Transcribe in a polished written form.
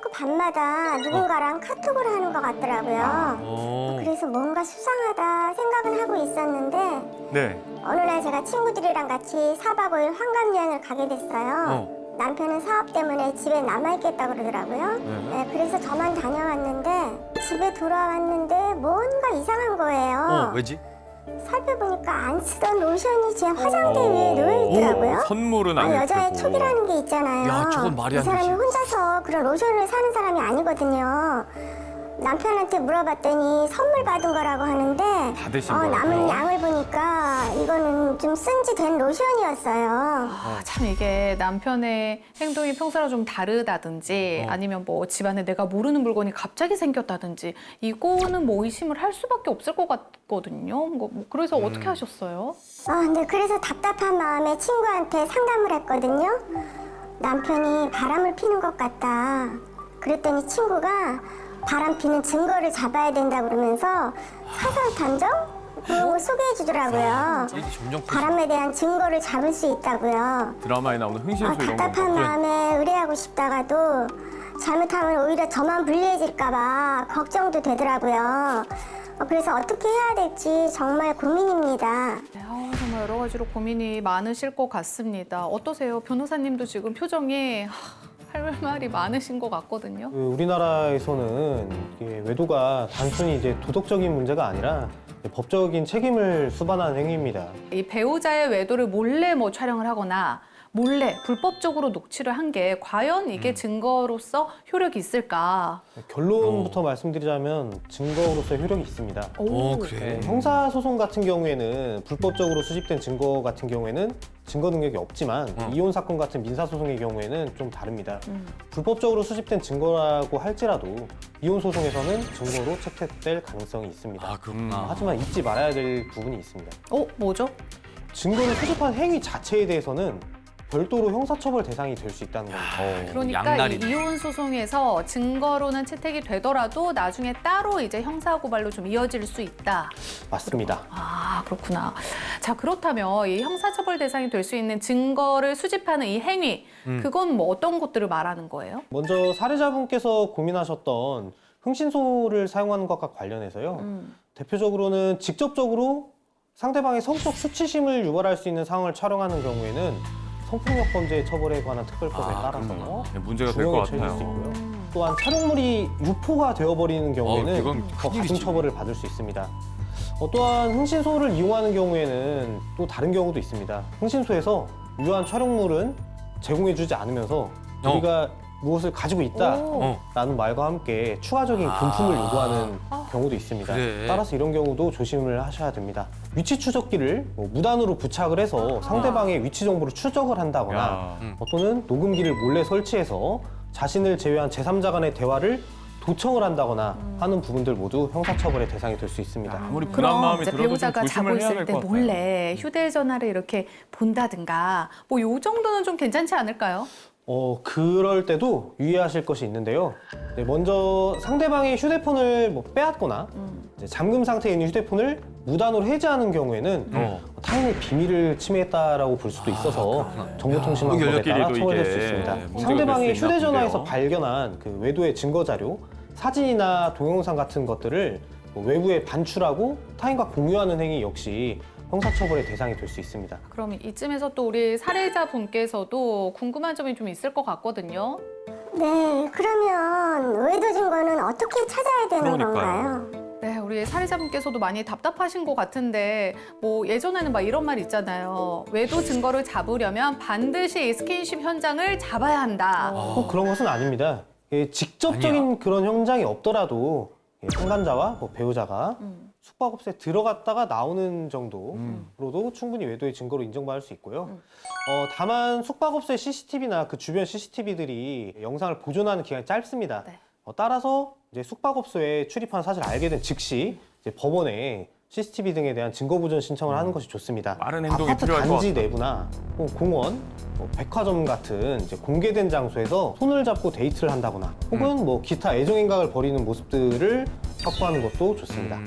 자꾸 밤마다 누군가랑 카톡을 하는 것 같더라고요. 그래서 뭔가 수상하다 생각은 하고 있었는데 네. 어느 날 제가 친구들이랑 같이 4박 5일 환갑여행을 가게 됐어요. 남편은 사업 때문에 집에 남아있겠다고 그러더라고요. 네, 그래서 저만 다녀왔는데 집에 돌아왔는데 뭔가 이상한 거예요. 왜지? 살펴보니까 안 쓰던 로션이 제 화장대 위에 놓여있더라고요. 선물은 아, 아닐 여자의 테고. 촉이라는 게 있잖아요. 야, 저건 말이 안 이 사람이 되지. 혼자서 그런 로션을 사는 사람이 아니거든요. 남편한테 물어봤더니 선물 받은 거라고 하는데 받으신 남은 거예요? 양을 보니까 이거는 좀 쓴 지 된 로션이었어요. 아, 참 이게 남편의 행동이 평소랑 좀 다르다든지 아니면 뭐 집안에 내가 모르는 물건이 갑자기 생겼다든지 이거는 뭐 의심을 할 수밖에 없을 것 같거든요. 그래서 어떻게 하셨어요? 근데 그래서 답답한 마음에 친구한테 상담을 했거든요. 남편이 바람을 피는 것 같다. 그랬더니 친구가 바람 피는 증거를 잡아야 된다 그러면서 사설 탐정? 그런 거 소개해 주더라고요. 바람에 대한 증거를 잡을 수 있다고요. 드라마에 나오는 흥신소 이런 거. 답답한 마음에 의뢰하고 싶다가도 잘못하면 오히려 저만 불리해질까 봐 걱정도 되더라고요. 그래서 어떻게 해야 될지 정말 고민입니다. 네, 정말 여러 가지로 고민이 많으실 것 같습니다. 어떠세요? 변호사님도 지금 표정이 할 말이 많으신 것 같거든요. 우리나라에서는 이게 외도가 단순히 이제 도덕적인 문제가 아니라 법적인 책임을 수반하는 행위입니다. 이 배우자의 외도를 몰래 뭐 촬영을 하거나 몰래 불법적으로 녹취를 한 게 과연 이게 증거로서 효력이 있을까? 결론부터 말씀드리자면 증거로서 효력이 있습니다. 그래. 형사소송 같은 경우에는 불법적으로 수집된 증거 같은 경우에는 증거 능력이 없지만 이혼 사건 같은 민사소송의 경우에는 좀 다릅니다. 불법적으로 수집된 증거라고 할지라도 이혼 소송에서는 증거로 채택될 가능성이 있습니다. 아, 그렇구나. 하지만 잊지 말아야 될 부분이 있습니다. 뭐죠? 증거를 수집한 행위 자체에 대해서는 별도로 형사처벌 대상이 될 수 있다는 겁니다. 그러니까 이 양날이네. 이혼 소송에서 증거로는 채택이 되더라도 나중에 따로 이제 형사고발로 좀 이어질 수 있다. 맞습니다. 아, 그렇구나. 자, 그렇다면 이 형사처벌 대상이 될 수 있는 증거를 수집하는 이 행위, 그건 뭐 어떤 것들을 말하는 거예요? 먼저 사례자분께서 고민하셨던 흥신소를 사용하는 것과 관련해서요. 대표적으로는 직접적으로 상대방의 성적 수치심을 유발할 수 있는 상황을 촬영하는 경우에는 성폭력 범죄 처벌에 관한 특별법에 따라서 문제가 될 것 중형에 처해질 수 같아요. 있고요. 또한 촬영물이 유포가 되어버리는 경우에는 이건 더 큰일이지. 같은 처벌을 받을 수 있습니다. 또한 흥신소를 이용하는 경우에는 또 다른 경우도 있습니다. 흥신소에서 유효한 촬영물은 제공해주지 않으면서 우리가 무엇을 가지고 있다라는 말과 함께 추가적인 금품을 요구하는 경우도 있습니다. 그래. 따라서 이런 경우도 조심을 하셔야 됩니다. 위치 추적기를 무단으로 부착을 해서 상대방의 위치 정보를 추적을 한다거나 또는 녹음기를 몰래 설치해서 자신을 제외한 제3자 간의 대화를 도청을 한다거나 하는 부분들 모두 형사처벌의 대상이 될 수 있습니다. 아무리 불안 그럼 마음이 이제 들어도 좀 배우자가 자고 조심을 해야 있을 될 때 것 같아요. 몰래 휴대전화를 이렇게 본다든가 뭐 요 정도는 좀 괜찮지 않을까요? 그럴 때도 유의하실 것이 있는데요. 먼저 상대방의 휴대폰을 빼앗거나 이제 잠금 상태에 있는 휴대폰을 무단으로 해제하는 경우에는 타인의 비밀을 침해했다라고 볼 수도 있어서 정보통신망법에 따라 연락끼리도 처벌될 이게 수 있습니다. 문제가 상대방의 될수 있나 휴대전화에서 본데요. 발견한 그 외도의 증거자료, 사진이나 동영상 같은 것들을 외부에 반출하고 타인과 공유하는 행위 역시 형사처벌의 대상이 될 수 있습니다. 그럼 이쯤에서 또 우리 사례자분께서도 궁금한 점이 좀 있을 것 같거든요. 네, 그러면 외도 증거는 어떻게 찾아야 되는 건가요? 네, 우리 사례자분께서도 많이 답답하신 것 같은데 뭐 예전에는 막 이런 말 있잖아요. 외도 증거를 잡으려면 반드시 이 스킨십 현장을 잡아야 한다. 꼭 그런 것은 아닙니다. 직접적인 그런 현장이 없더라도 상간자와 배우자가 숙박업소에 들어갔다가 나오는 정도로도 충분히 외도의 증거로 인정받을 수 있고요. 다만 숙박업소의 CCTV나 그 주변 CCTV들이 영상을 보존하는 기간이 짧습니다. 네. 따라서 이제 숙박업소에 출입한 사실을 알게 된 즉시 이제 법원에 CCTV 등에 대한 증거 보존 신청을 하는 것이 좋습니다. 빠른 행동이 아파트 필요할 것 단지 같아요. 내부나 공원, 백화점 같은 이제 공개된 장소에서 손을 잡고 데이트를 한다거나 혹은 기타 애정행각을 벌이는 모습들을 확보하는 것도 좋습니다.